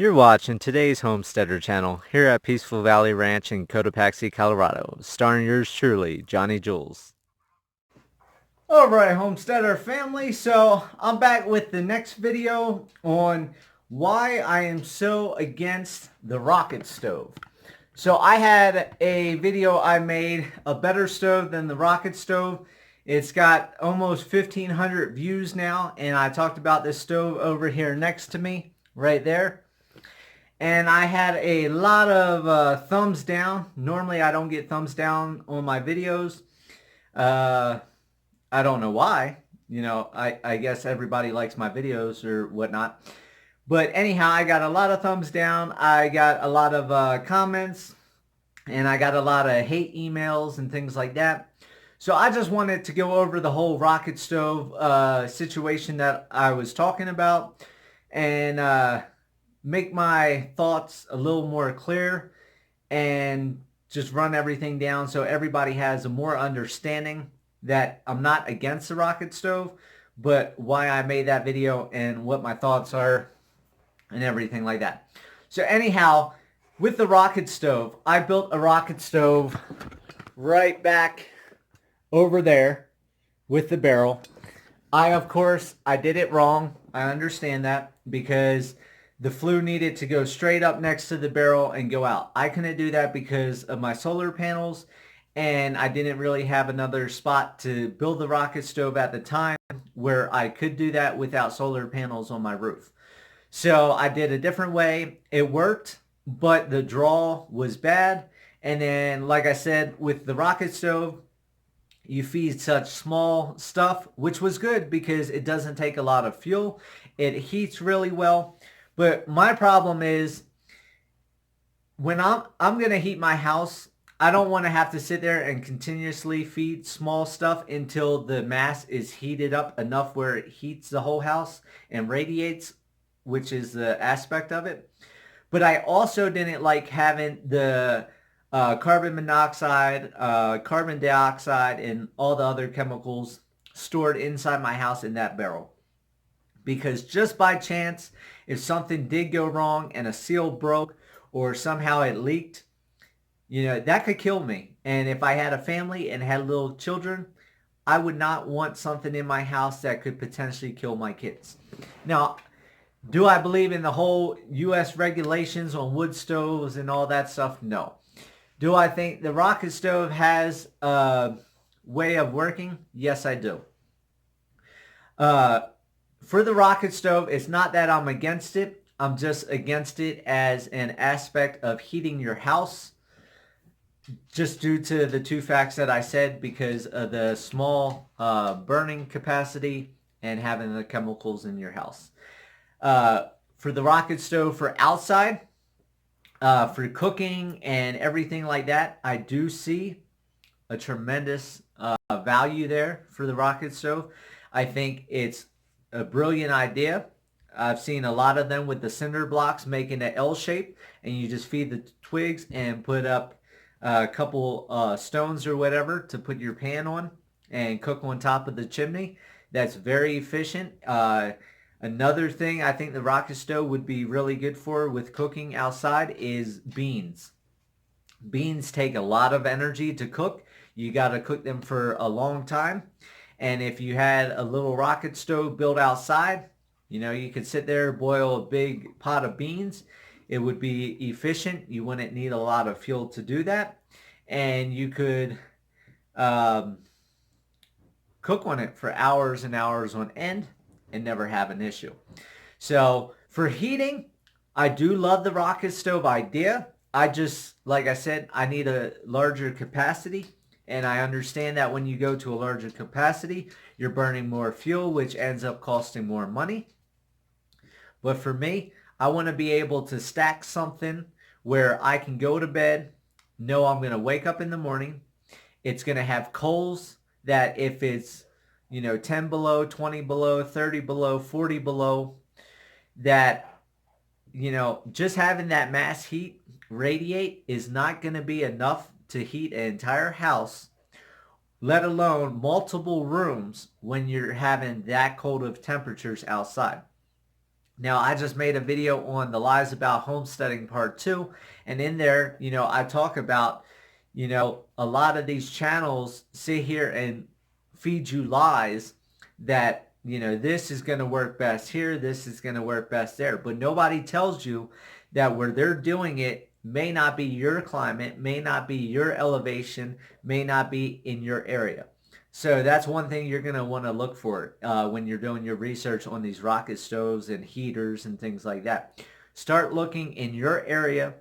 You're watching today's Homesteader channel here at Peaceful Valley Ranch in Cotopaxi, Colorado, starring yours truly, Johnny Jules. Alright, Homesteader family, so I'm back with the next video on why I am so against the rocket stove. So I had a video I made, a better stove than the rocket stove. It's got almost 1,500 views now, and I talked about this stove over here next to me, right there. And I had a lot of thumbs down. Normally I don't get thumbs down on my videos. Uh, I don't know why. I guess everybody likes my videos or whatnot. But anyhow, I got a lot of thumbs down. I got a lot of comments. And I got a lot of hate emails and things like that. So I just wanted to go over the whole rocket stove situation that I was talking about. And make my thoughts a little more clear. And just run everything down so everybody has a more understanding that I'm not against the rocket stove, but why I made that video and what my thoughts are and everything like that. So anyhow, with the rocket stove, I built a rocket stove right back over there with the barrel. Of course, I did it wrong. I understand that because the flue needed to go straight up next to the barrel and go out. I couldn't do that because of my solar panels, and I didn't really have another spot to build the rocket stove at the time where I could do that without solar panels on my roof. So I did a different way. It worked, but the draw was bad. And then, like I said, with the rocket stove, you feed such small stuff, which was good because it doesn't take a lot of fuel. It heats really well. But my problem is when I'm going to heat my house, I don't want to have to sit there and continuously feed small stuff until the mass is heated up enough where it heats the whole house and radiates, which is the aspect of it. But I also didn't like having the carbon monoxide, carbon dioxide, and all the other chemicals stored inside my house in that barrel. Because just by chance, if something did go wrong and a seal broke or somehow it leaked, that could kill me. And if I had a family and had little children, I would not want something in my house that could potentially kill my kids. Now, do I believe in the whole U.S. regulations on wood stoves and all that stuff? No. Do I think the rocket stove has a way of working? Yes, I do. For the rocket stove, it's not that I'm against it. I'm just against it as an aspect of heating your house, just due to the two facts that I said, because of the small burning capacity and having the chemicals in your house. For the rocket stove for outside, for cooking and everything like that, I do see a tremendous value there for the rocket stove. I think it's a brilliant idea. I've seen a lot of them with the cinder blocks making an L shape, and you just feed the twigs and put up a couple stones or whatever to put your pan on and cook on top of the chimney. That's very efficient. Another thing I think the rocket stove would be really good for with cooking outside is beans. Beans take a lot of energy to cook. You got to cook them for a long time. And if you had a little rocket stove built outside, you could sit there, boil a big pot of beans. It would be efficient. You wouldn't need a lot of fuel to do that. And you could cook on it for hours and hours on end and never have an issue. So for heating, I do love the rocket stove idea. I just, like I said, I need a larger capacity. And I understand that when you go to a larger capacity, you're burning more fuel, which ends up costing more money. But for me, I want to be able to stack something where I can go to bed, know I'm going to wake up in the morning. It's going to have coals that if it's, 10 below, 20 below, 30 below, 40 below, that, just having that mass heat radiate is not going to be enough to heat an entire house, let alone multiple rooms when you're having that cold of temperatures outside. Now, I just made a video on the lies about homesteading part 2, and in there, I talk about, a lot of these channels sit here and feed you lies that, this is going to work best here, this is going to work best there, but nobody tells you that where they're doing it may not be your climate, may not be your elevation, may not be in your area. So that's one thing you're going to want to look for when you're doing your research on these rocket stoves and heaters and things like that. Start looking in your area,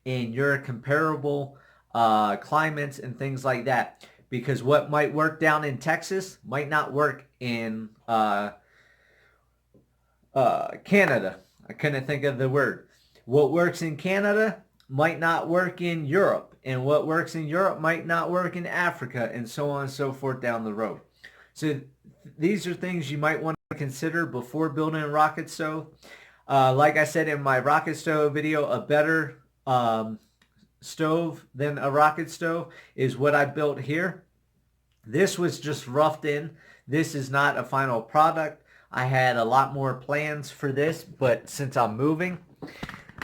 in your comparable climates and things like that. Because what might work down in Texas might not work in Canada. I couldn't think of the word. What works in Canada might not work in Europe, and what works in Europe might not work in Africa, and so on and so forth down the road. So these are things you might want to consider before building a rocket stove. Like I said in my rocket stove video, a better stove than a rocket stove is what I built here. This was just roughed in. This is not a final product. I had a lot more plans for this, but since I'm moving,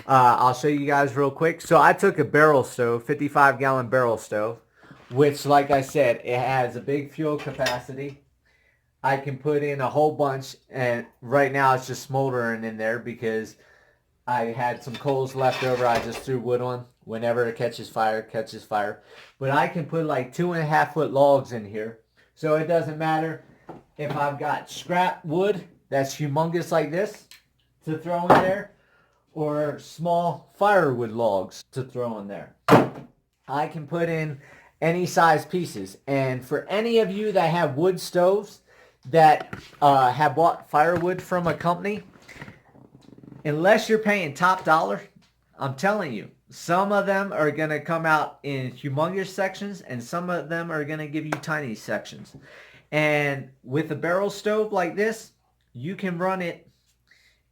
I'll show you guys real quick. So I took a barrel stove, 55-gallon barrel stove, which, like I said, it has a big fuel capacity. I can put in a whole bunch, and right now it's just smoldering in there because I had some coals left over. I just threw wood on. Whenever it catches fire, it catches fire. But I can put like 2.5-foot logs in here. So it doesn't matter if I've got scrap wood that's humongous like this to throw in there, or small firewood logs to throw in there. I can put in any size pieces. And for any of you that have wood stoves that have bought firewood from a company, unless you're paying top dollar, I'm telling you, some of them are going to come out in humongous sections, and some of them are going to give you tiny sections. And with a barrel stove like this, you can run it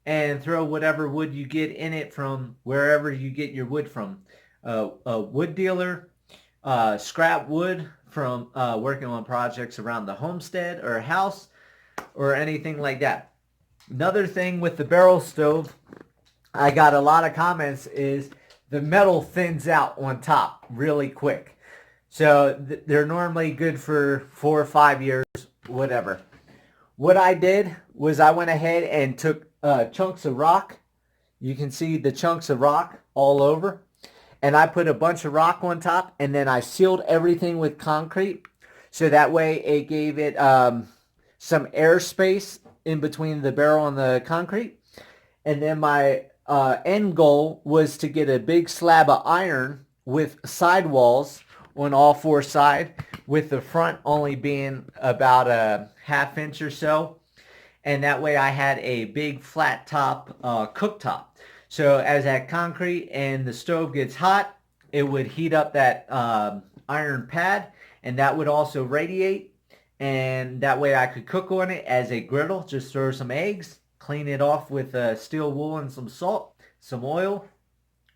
and throw whatever wood you get in it from wherever you get your wood from. A wood dealer, scrap wood from working on projects around the homestead or a house or anything like that. Another thing with the barrel stove, I got a lot of comments, is the metal thins out on top really quick. So they're normally good for 4 or 5 years, whatever. What I did was I went ahead and took chunks of rock. You can see the chunks of rock all over. And I put a bunch of rock on top, and then I sealed everything with concrete. So that way it gave it some airspace in between the barrel and the concrete. And then my end goal was to get a big slab of iron with sidewalls on all 4 sides, with the front only being about a 1/2 inch or so. And that way I had a big flat top cooktop. So as that concrete and the stove gets hot, it would heat up that iron pad, and that would also radiate. And that way I could cook on it as a griddle, just throw some eggs, clean it off with steel wool and some salt, some oil,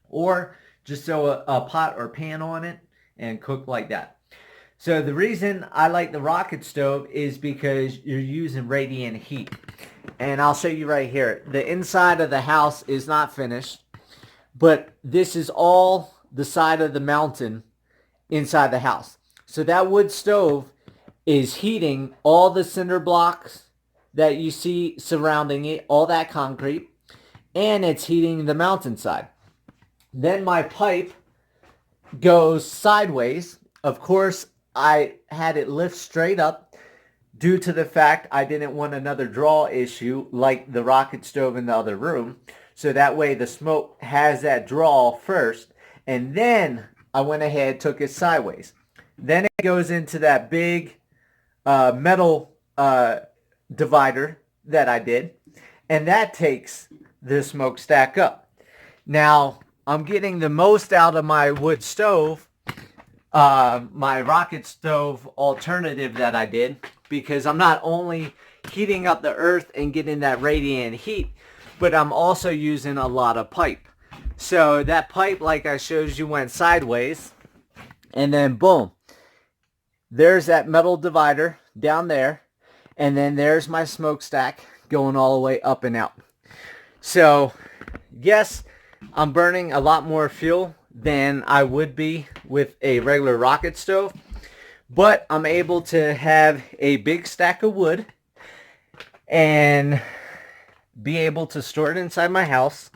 or just throw a pot or pan on it and cook like that. So the reason I like the rocket stove is because you're using radiant heat. And I'll show you right here. The inside of the house is not finished, but this is all the side of the mountain inside the house. So that wood stove is heating all the cinder blocks that you see surrounding it, all that concrete, and it's heating the mountainside. Then my pipe goes sideways. Of course, I had it lift straight up due to the fact I didn't want another draw issue like the rocket stove in the other room. So that way the smoke has that draw first, and then I went ahead, took it sideways. Then it goes into that big metal divider that I did, and that takes the smokestack up. Now, I'm getting the most out of my wood stove, my rocket stove alternative that I did, because I'm not only heating up the earth and getting that radiant heat, but I'm also using a lot of pipe. So that pipe, like I showed you, went sideways, and then boom, there's that metal divider down there, and then there's my smokestack going all the way up and out. So yes, I'm burning a lot more fuel than I would be with a regular rocket stove, but I'm able to have a big stack of wood and be able to store it inside my house.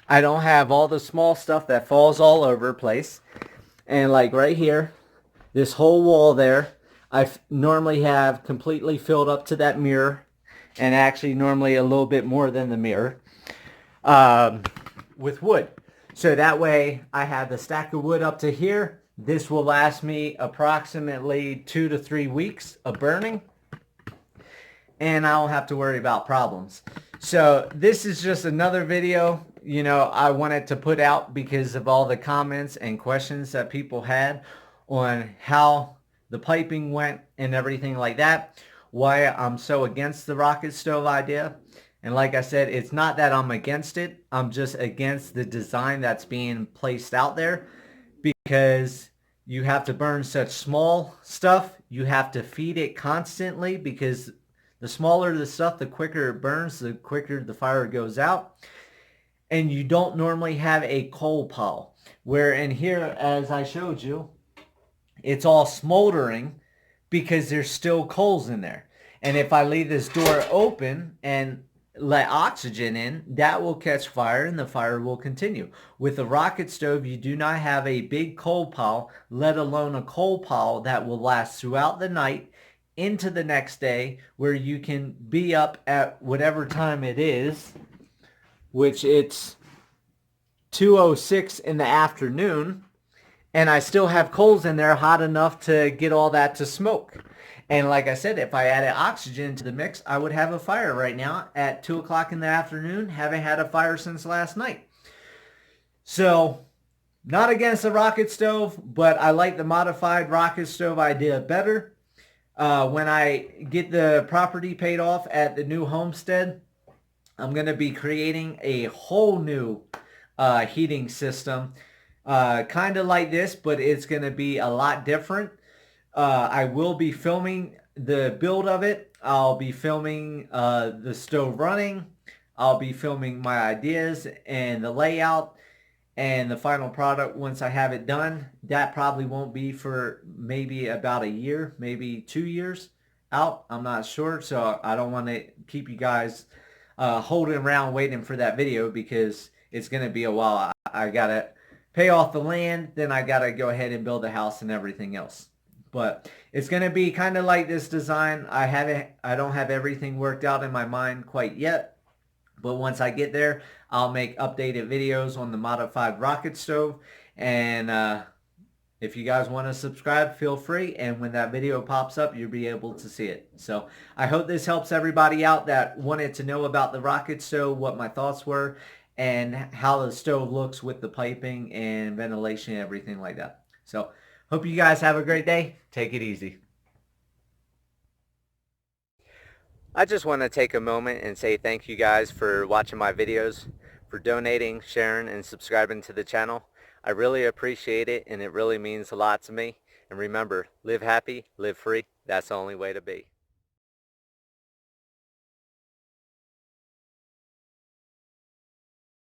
I don't have all the small stuff that falls all over the place. And like right here, this whole wall there, I normally have completely filled up to that mirror, and actually normally a little bit more than the mirror, with wood. So that way I have the stack of wood up to here. This will last me approximately 2 to 3 weeks of burning, and I don't have to worry about problems. So this is just another video, I wanted to put out because of all the comments and questions that people had on how the piping went and everything like that, why I'm so against the rocket stove idea. And like I said, it's not that I'm against it. I'm just against the design that's being placed out there, because you have to burn such small stuff. You have to feed it constantly, because the smaller the stuff, the quicker it burns, the quicker the fire goes out. And you don't normally have a coal pile. Where in here, as I showed you, it's all smoldering because there's still coals in there. And if I leave this door open and let oxygen in, that will catch fire and the fire will continue. With a rocket stove, you do not have a big coal pile, let alone a coal pile that will last throughout the night into the next day, where you can be up at whatever time it is, which it's 2:06 in the afternoon, and I still have coals in there hot enough to get all that to smoke. And like I said, if I added oxygen to the mix, I would have a fire right now at 2 o'clock in the afternoon, having had a fire since last night. So, not against the rocket stove, but I like the modified rocket stove idea better. When I get the property paid off at the new homestead, I'm going to be creating a whole new heating system. Kind of like this, but it's going to be a lot different. I will be filming the build of it. I'll be filming the stove running. I'll be filming my ideas and the layout and the final product once I have it done. That probably won't be for maybe about a year, maybe 2 years out. I'm not sure, so I don't want to keep you guys holding around waiting for that video, because it's going to be a while. I got to pay off the land, then I got to go ahead and build a house and everything else. But it's going to be kind of like this design. I don't have everything worked out in my mind quite yet. But once I get there, I'll make updated videos on the modified rocket stove. And if you guys want to subscribe, feel free. And when that video pops up, you'll be able to see it. So I hope this helps everybody out that wanted to know about the rocket stove, what my thoughts were, and how the stove looks with the piping and ventilation and everything like that. So hope you guys have a great day. Take it easy. I just want to take a moment and say thank you guys for watching my videos, for donating, sharing, and subscribing to the channel. I really appreciate it, and it really means a lot to me. And remember, live happy, live free. That's the only way to be.